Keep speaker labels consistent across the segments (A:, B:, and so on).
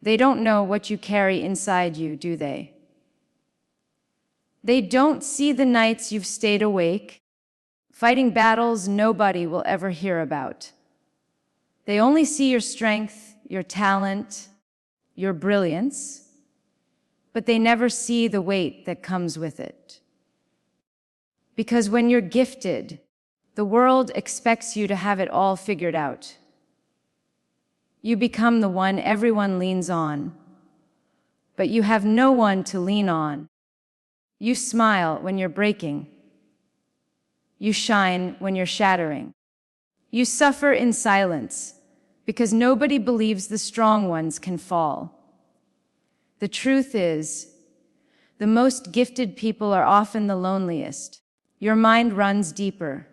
A: They don't know what you carry inside you, do they? They don't see the nights you've stayed awake, fighting battles nobody will ever hear about. They only see your strength, your talent, your brilliance, but they never see the weight that comes with it. Because when you're gifted, the world expects you to have it all figured out. You become the one everyone leans on, but you have no one to lean on. You smile when you're breaking. You shine when you're shattering. You suffer in silence because nobody believes the strong ones can fall. The truth is, the most gifted people are often the loneliest. Your mind runs deeper.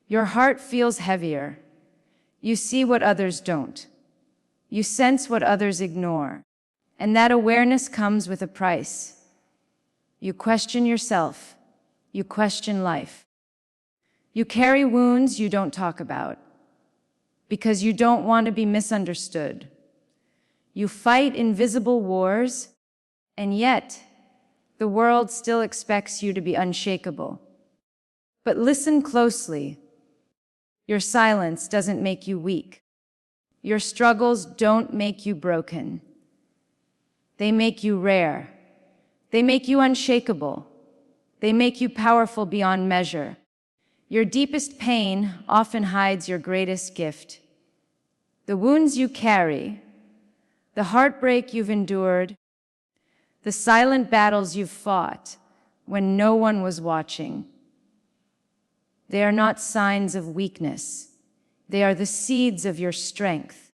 A: Your heart feels heavier. You see what others don't. You sense what others ignore. And that awareness comes with a price. You question yourself. You question life. You carry wounds you don't talk about because you don't want to be misunderstood. You fight invisible wars, and yet the world still expects you to be unshakable. But listen closely. Your silence doesn't make you weak. Your struggles don't make you broken. They make you rare. They make you unshakable. They make you powerful beyond measure. Your deepest pain often hides your greatest gift. The wounds you carry, the heartbreak you've endured, the silent battles you've fought when no one was watching. They are not signs of weakness. They are the seeds of your strength.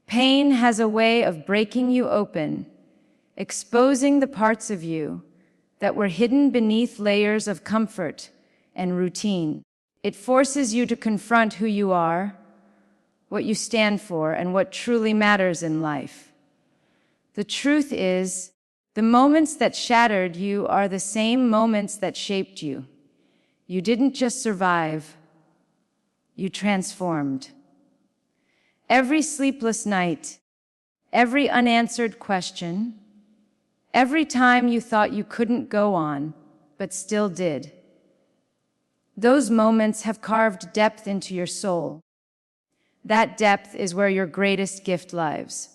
A: Pain has a way of breaking you open, exposing the parts of you that were hidden beneath layers of comfort and routine. It forces you to confront who you are, what you stand for, and what truly matters in life. The truth is, the moments that shattered you are the same moments that shaped you. You didn't just survive, you transformed. Every sleepless night, every unanswered question, every time you thought you couldn't go on, but still did. Those moments have carved depth into your soul. That depth is where your greatest gift lies.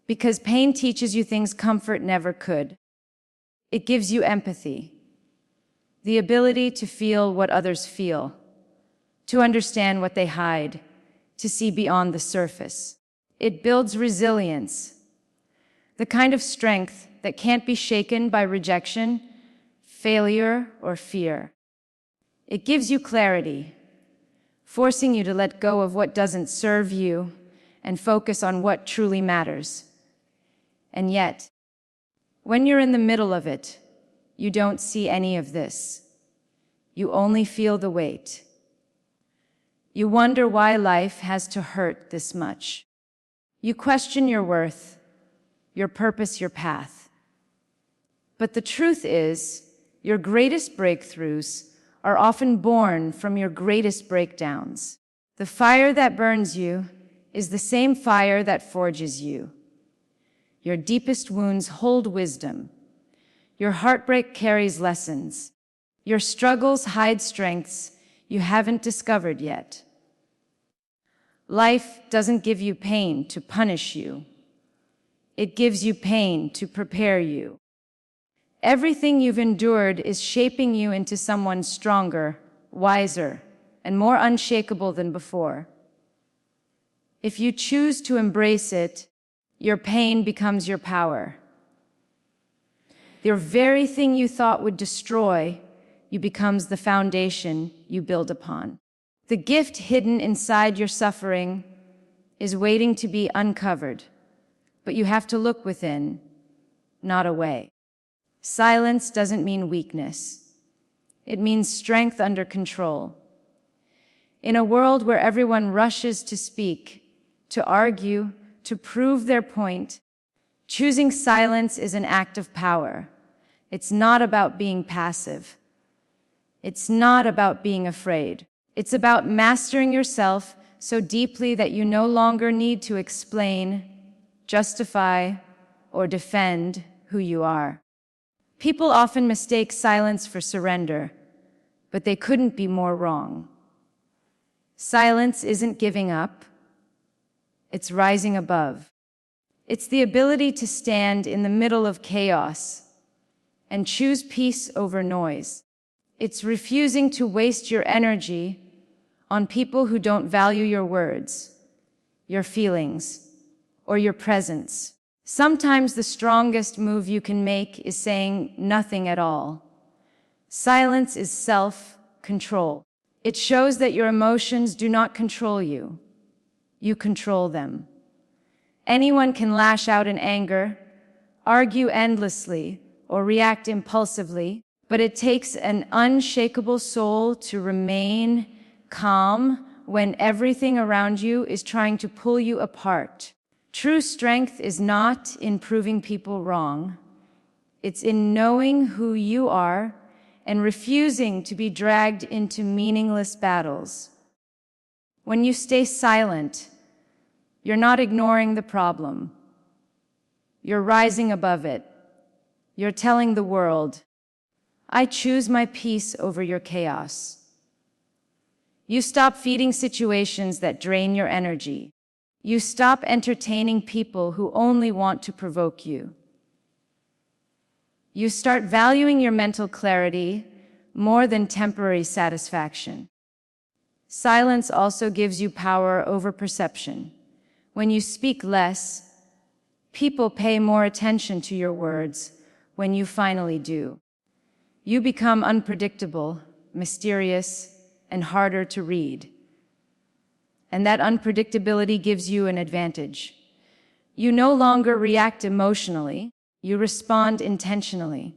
A: Because pain teaches you things comfort never could. It gives you empathy, the ability to feel what others feel, to understand what they hide, to see beyond the surface. It builds resilience, the kind of strength that can't be shaken by rejection, failure, or fear. It gives you clarity, forcing you to let go of what doesn't serve you and focus on what truly matters. And yet, when you're in the middle of it, you don't see any of this. You only feel the weight. You wonder why life has to hurt this much. You question your worth, your purpose, your path. But the truth is, your greatest breakthroughs are often born from your greatest breakdowns. The fire that burns you is the same fire that forges you. Your deepest wounds hold wisdom. Your heartbreak carries lessons. Your struggles hide strengths you haven't discovered yet. Life doesn't give you pain to punish you. It gives you pain to prepare you. Everything you've endured is shaping you into someone stronger, wiser, and more unshakable than before. If you choose to embrace it, your pain becomes your power. The very thing you thought would destroy you becomes the foundation you build upon. The gift hidden inside your suffering is waiting to be uncovered, but you have to look within, not away. Silence doesn't mean weakness. It means strength under control. In a world where everyone rushes to speak, to argue, to prove their point, choosing silence is an act of power. It's not about being passive. It's not about being afraid. It's about mastering yourself so deeply that you no longer need to explain, justify, or defend who you are. People often mistake silence for surrender, but they couldn't be more wrong. Silence isn't giving up, it's rising above. It's the ability to stand in the middle of chaos and choose peace over noise. It's refusing to waste your energy on people who don't value your words, your feelings, or your presence. Sometimes the strongest move you can make is saying nothing at all. Silence is self-control. It shows that your emotions do not control you. You control them. Anyone can lash out in anger, argue endlessly, or react impulsively, but it takes an unshakable soul to remain calm when everything around you is trying to pull you apart. True strength is not in proving people wrong. It's in knowing who you are and refusing to be dragged into meaningless battles. When you stay silent, you're not ignoring the problem. You're rising above it. You're telling the world, I choose my peace over your chaos. You stop feeding situations that drain your energy. You stop entertaining people who only want to provoke you. You start valuing your mental clarity more than temporary satisfaction. Silence also gives you power over perception. When you speak less, people pay more attention to your words when you finally do. You become unpredictable, mysterious, and harder to read. And that unpredictability gives you an advantage. You no longer react emotionally, you respond intentionally.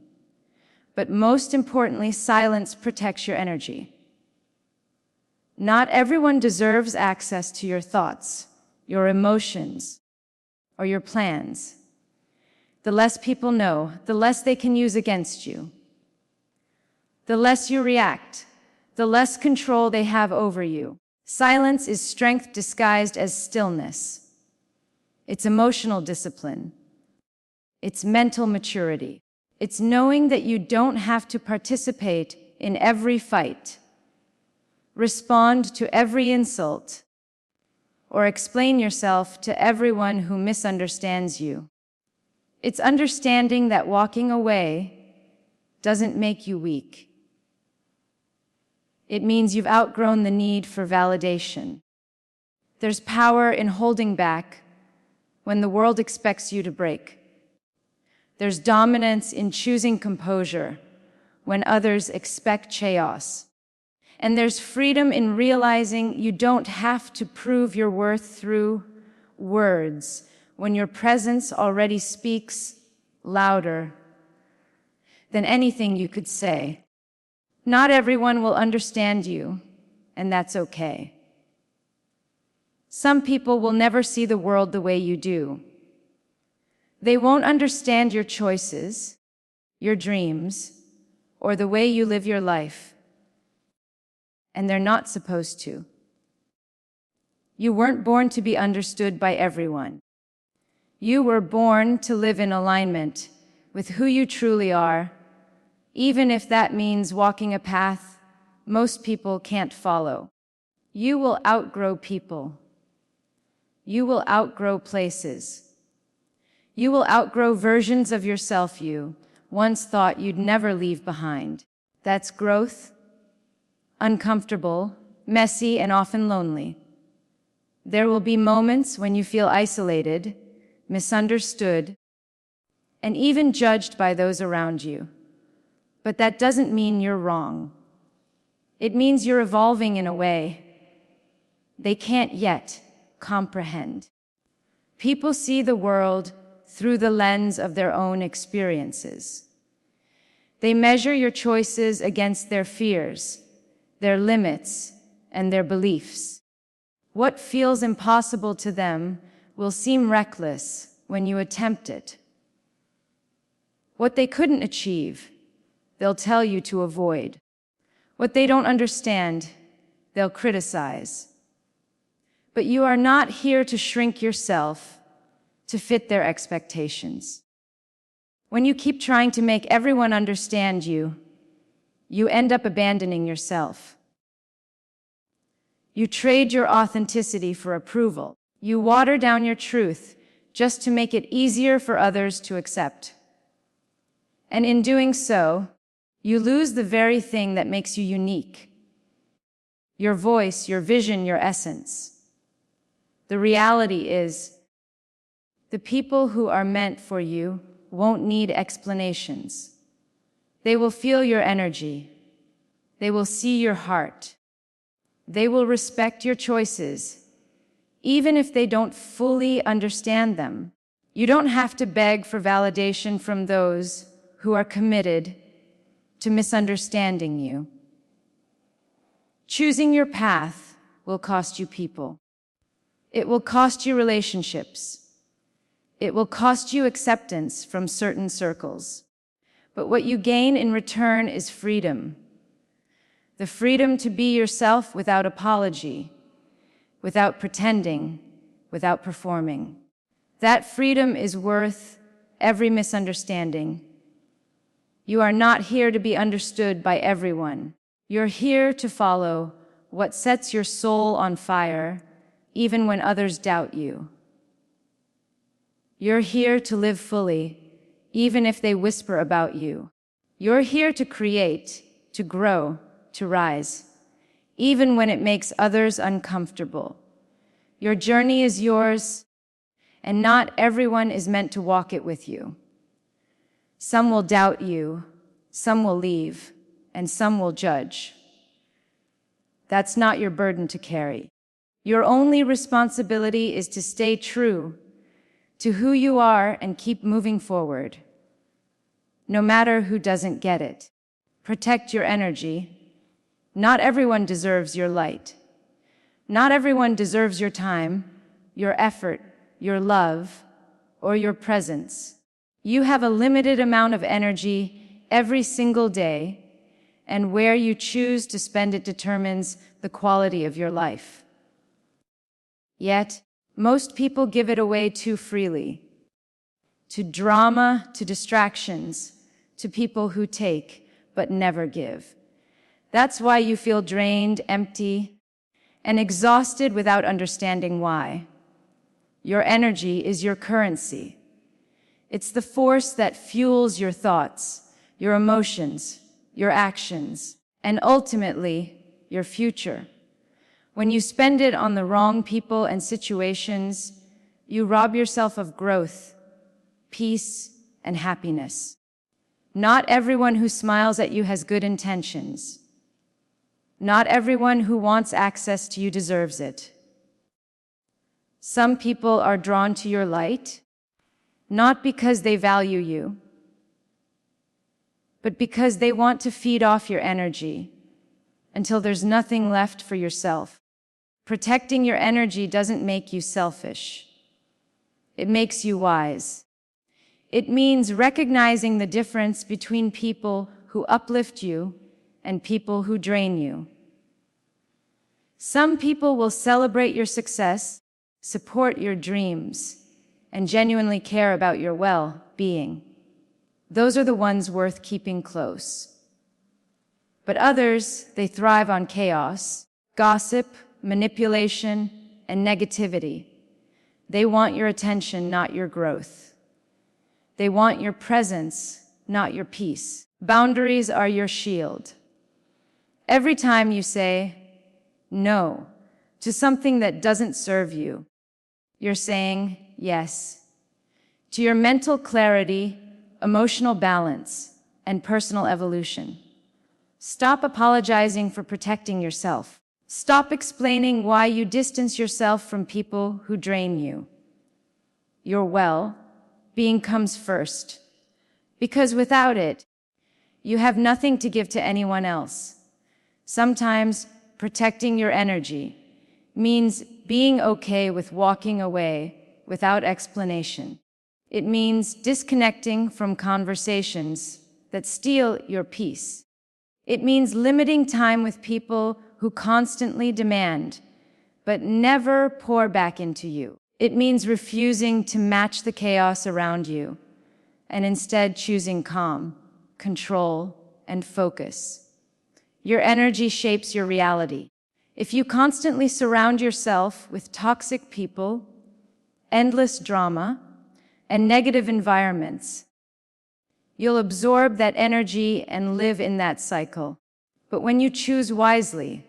A: But most importantly, silence protects your energy. Not everyone deserves access to your thoughts, your emotions, or your plans. The less people know, the less they can use against you. The less you react, the less control they have over you. Silence is strength disguised as stillness. It's emotional discipline. It's mental maturity. It's knowing that you don't have to participate in every fight, respond to every insult, or explain yourself to everyone who misunderstands you. It's understanding that walking away doesn't make you weak. It means you've outgrown the need for validation. There's power in holding back when the world expects you to break. There's dominance in choosing composure when others expect chaos. And there's freedom in realizing you don't have to prove your worth through words when your presence already speaks louder than anything you could say. Not everyone will understand you, and that's okay. Some people will never see the world the way you do. They won't understand your choices, your dreams, or the way you live your life. And they're not supposed to. You weren't born to be understood by everyone. You were born to live in alignment with who you truly are, even if that means walking a path most people can't follow. You will outgrow people. You will outgrow places. You will outgrow versions of yourself you once thought you'd never leave behind. That's growth, uncomfortable, messy, and often lonely. There will be moments when you feel isolated, misunderstood, and even judged by those around you. But that doesn't mean you're wrong. It means you're evolving in a way they can't yet comprehend. People see the world through the lens of their own experiences. They measure your choices against their fears, their limits, and their beliefs. What feels impossible to them will seem reckless when you attempt it. What they couldn't achieve, they'll tell you to avoid. What they don't understand, they'll criticize. But you are not here to shrink yourself. to fit their expectations. When you keep trying to make everyone understand you, you end up abandoning yourself. You trade your authenticity for approval. You water down your truth just to make it easier for others to accept. And in doing so, you lose the very thing that makes you unique. Your voice, your vision, your essence. The reality is, the people who are meant for you won't need explanations. They will feel your energy. They will see your heart. They will respect your choices, even if they don't fully understand them. You don't have to beg for validation from those who are committed to misunderstanding you. Choosing your path will cost you people. It will cost you relationships. It will cost you acceptance from certain circles. But what you gain in return is freedom. The freedom to be yourself without apology, without pretending, without performing. That freedom is worth every misunderstanding. You are not here to be understood by everyone. You're here to follow what sets your soul on fire, even when others doubt you. You're here to live fully, even if they whisper about you. You're here to create, to grow, to rise, even when it makes others uncomfortable. Your journey is yours, and not everyone is meant to walk it with you. Some will doubt you, some will leave, and some will judge. That's not your burden to carry. Your only responsibility is to stay true to who you are and keep moving forward, no matter who doesn't get it. Protect your energy. Not everyone deserves your light. Not everyone deserves your time, your effort, your love, or your presence. You have a limited amount of energy every single day, and where you choose to spend it determines the quality of your life. Yet, most people give it away too freely. To drama, to distractions, to people who take but never give. That's why you feel drained, empty, and exhausted without understanding why. Your energy is your currency. It's the force that fuels your thoughts, your emotions, your actions, and ultimately, your future. When you spend it on the wrong people and situations, you rob yourself of growth, peace, and happiness. Not everyone who smiles at you has good intentions. Not everyone who wants access to you deserves it. Some people are drawn to your light, not because they value you, but because they want to feed off your energy until there's nothing left for yourself. Protecting your energy doesn't make you selfish. It makes you wise. It means recognizing the difference between people who uplift you and people who drain you. Some people will celebrate your success, support your dreams, and genuinely care about your well-being. Those are the ones worth keeping close. But others, they thrive on chaos, gossip, manipulation, and negativity. They want your attention, not your growth. They want your presence, not your peace. Boundaries are your shield. Every time you say no to something that doesn't serve you, you're saying yes to your mental clarity, emotional balance, and personal evolution. Stop apologizing for protecting yourself. Stop explaining why you distance yourself from people who drain you. Your well-being comes first, because without it, you have nothing to give to anyone else. Sometimes protecting your energy means being okay with walking away without explanation. It means disconnecting from conversations that steal your peace. It means limiting time with people who constantly demand, but never pour back into you. It means refusing to match the chaos around you and instead choosing calm, control, and focus. Your energy shapes your reality. If you constantly surround yourself with toxic people, endless drama, and negative environments, you'll absorb that energy and live in that cycle. But when you choose wisely,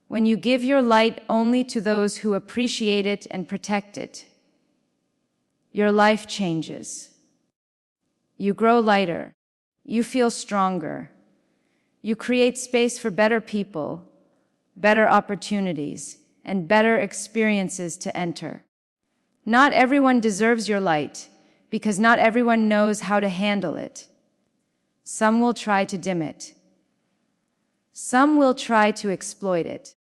A: when you give your light only to those who appreciate it and protect it, your life changes. You grow lighter. You feel stronger. You create space for better people, better opportunities, and better experiences to enter. Not everyone deserves your light, because not everyone knows how to handle it. Some will try to dim it. Some will try to exploit it.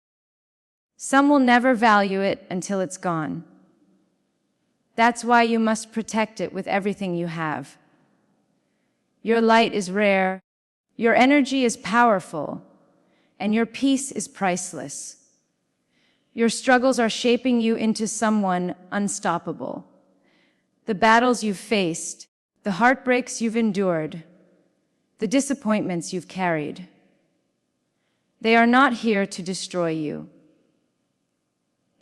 A: Some will never value it until it's gone. That's why you must protect it with everything you have. Your light is rare, your energy is powerful, and your peace is priceless. Your struggles are shaping you into someone unstoppable. The battles you've faced, the heartbreaks you've endured, the disappointments you've carried, they are not here to destroy you.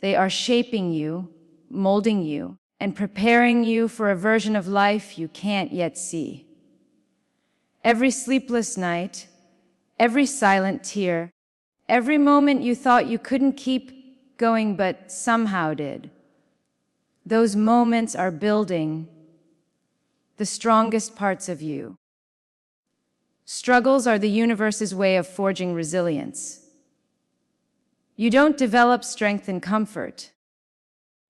A: They are shaping you, molding you, and preparing you for a version of life you can't yet see. Every sleepless night, every silent tear, every moment you thought you couldn't keep going but somehow did, those moments are building the strongest parts of you. Struggles are the universe's way of forging resilience. You don't develop strength in comfort.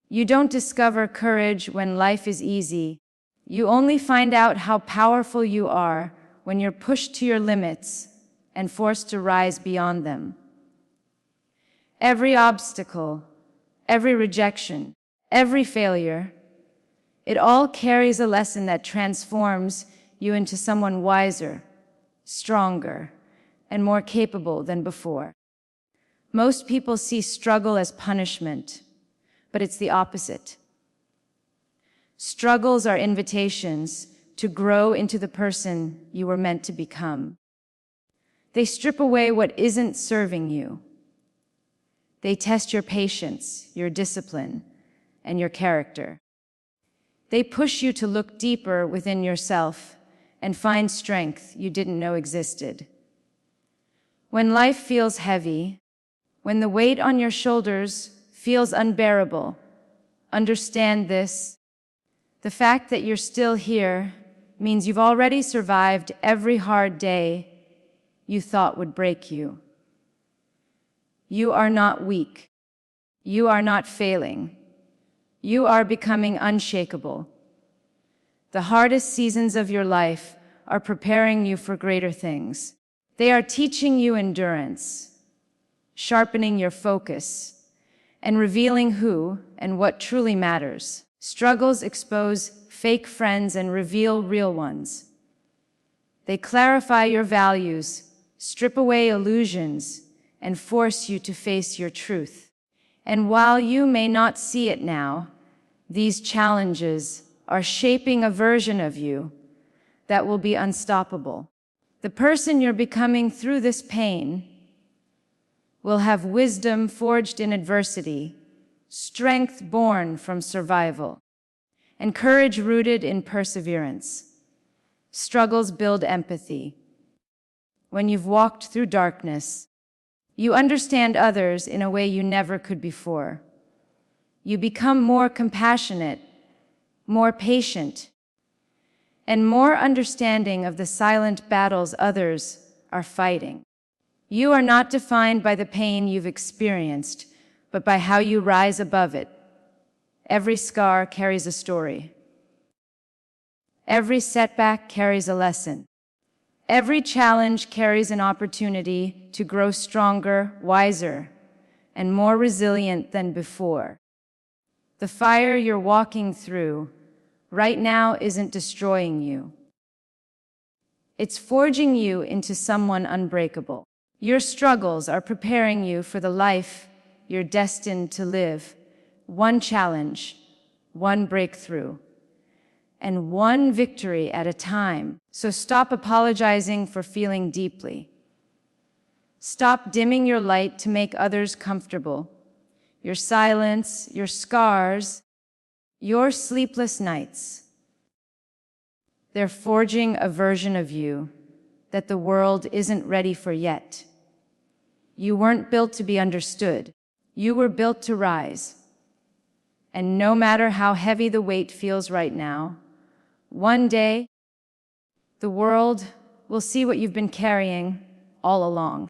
A: You don't discover courage when life is easy. You only find out how powerful you are when you're pushed to your limits and forced to rise beyond them. Every obstacle, every rejection, every failure, it all carries a lesson that transforms you into someone wiser, stronger, and more capable than before. Most people see struggle as punishment, but it's the opposite. Struggles are invitations to grow into the person you were meant to become. They strip away what isn't serving you. They test your patience, your discipline, and your character. They push you to look deeper within yourself and find strength you didn't know existed. When life feels heavy, when the weight on your shoulders feels unbearable, understand this: the fact that you're still here means you've already survived every hard day you thought would break you. You are not weak. You are not failing. You are becoming unshakable. The hardest seasons of your life are preparing you for greater things. They are teaching you endurance, sharpening your focus, and revealing who and what truly matters. Struggles expose fake friends and reveal real ones. They clarify your values, strip away illusions, and force you to face your truth. And while you may not see it now, these challenges are shaping a version of you that will be unstoppable. The person you're becoming through this pain will have wisdom forged in adversity, strength born from survival, and courage rooted in perseverance. Struggles build empathy. When you've walked through darkness, you understand others in a way you never could before. You become more compassionate, more patient, and more understanding of the silent battles others are fighting. You are not defined by the pain you've experienced, but by how you rise above it. Every scar carries a story. Every setback carries a lesson. Every challenge carries an opportunity to grow stronger, wiser, and more resilient than before. The fire you're walking through right now isn't destroying you. It's forging you into someone unbreakable. Your struggles are preparing you for the life you're destined to live, one challenge, one breakthrough, and one victory at a time. So stop apologizing for feeling deeply. Stop dimming your light to make others comfortable. Your silence, your scars, your sleepless nights. They're forging a version of you that the world isn't ready for yet. You weren't built to be understood. You were built to rise. And no matter how heavy the weight feels right now, one day, the world will see what you've been carrying all along.